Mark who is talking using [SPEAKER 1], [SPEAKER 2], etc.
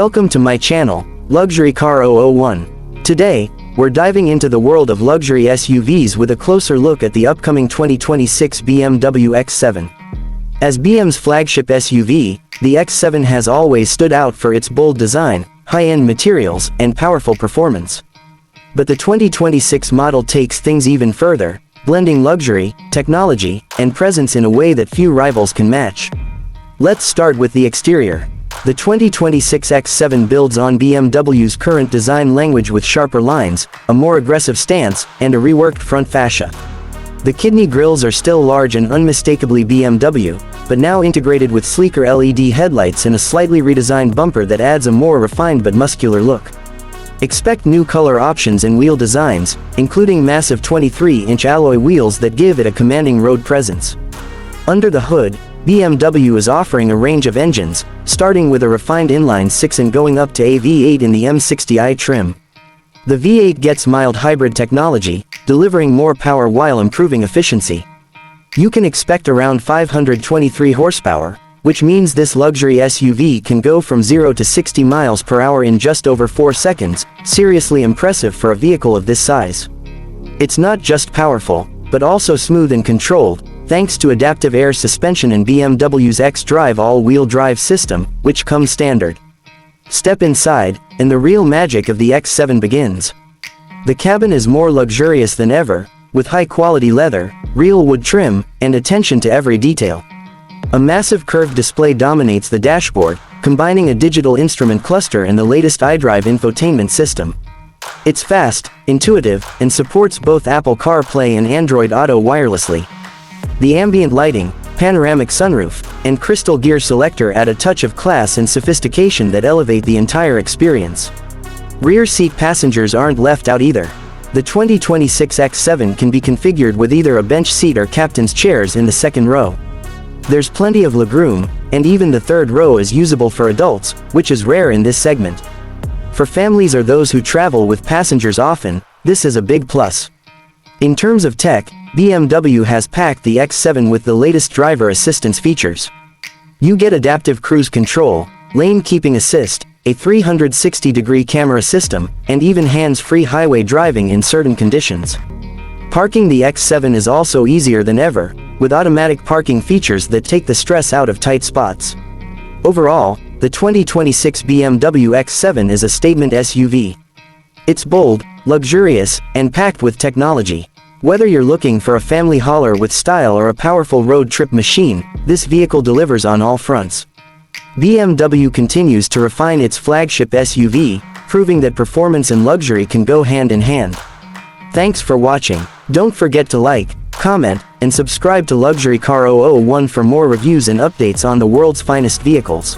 [SPEAKER 1] Welcome to my channel, Luxury Car 001. Today, we're diving into the world of luxury SUVs with a closer look at the upcoming 2026 BMW X7. As BM's flagship SUV, the X7 has always stood out for its bold design, high-end materials, and powerful performance. But the 2026 model takes things even further, blending luxury, technology, and presence in a way that few rivals can match. Let's start with the exterior. The 2026 X7 builds on BMW's current design language with sharper lines, a more aggressive stance, and a reworked front fascia. The kidney grills are still large and unmistakably BMW, but now integrated with sleeker LED headlights and a slightly redesigned bumper that adds a more refined but muscular look. Expect new color options and wheel designs, including massive 23-inch alloy wheels that give it a commanding road presence. Under the hood, BMW is offering a range of engines, starting with a refined inline-6 and going up to a V8 in the M60i trim. The V8 gets mild hybrid technology, delivering more power while improving efficiency. You can expect around 523 horsepower, which means this luxury SUV can go from 0 to 60 miles per hour in just over 4 seconds, seriously impressive for a vehicle of this size. It's not just powerful, but also smooth and controlled, thanks to adaptive air suspension and BMW's xDrive all-wheel drive system, which comes standard. Step inside, and the real magic of the X7 begins. The cabin is more luxurious than ever, with high-quality leather, real wood trim, and attention to every detail. A massive curved display dominates the dashboard, combining a digital instrument cluster and the latest iDrive infotainment system. It's fast, intuitive, and supports both Apple CarPlay and Android Auto wirelessly. The ambient lighting, panoramic sunroof, and crystal gear selector add a touch of class and sophistication that elevate the entire experience. Rear seat passengers aren't left out either. The 2026 X7 can be configured with either a bench seat or captain's chairs in the second row. There's plenty of legroom, and even the third row is usable for adults, which is rare in this segment. For families or those who travel with passengers often, this is a big plus. In terms of tech, BMW has packed the X7 with the latest driver assistance features. You get adaptive cruise control, lane keeping assist, a 360-degree camera system, and even hands-free highway driving in certain conditions. Parking the X7 is also easier than ever, with automatic parking features that take the stress out of tight spots. Overall, the 2026 BMW X7 is a statement SUV. It's bold, luxurious, and packed with technology. Whether you're looking for a family hauler with style or a powerful road trip machine, this vehicle delivers on all fronts. BMW continues to refine its flagship SUV, proving that performance and luxury can go hand in hand. Thanks for watching. Don't forget to like, comment, and subscribe to Luxury Car 001 for more reviews and updates on the world's finest vehicles.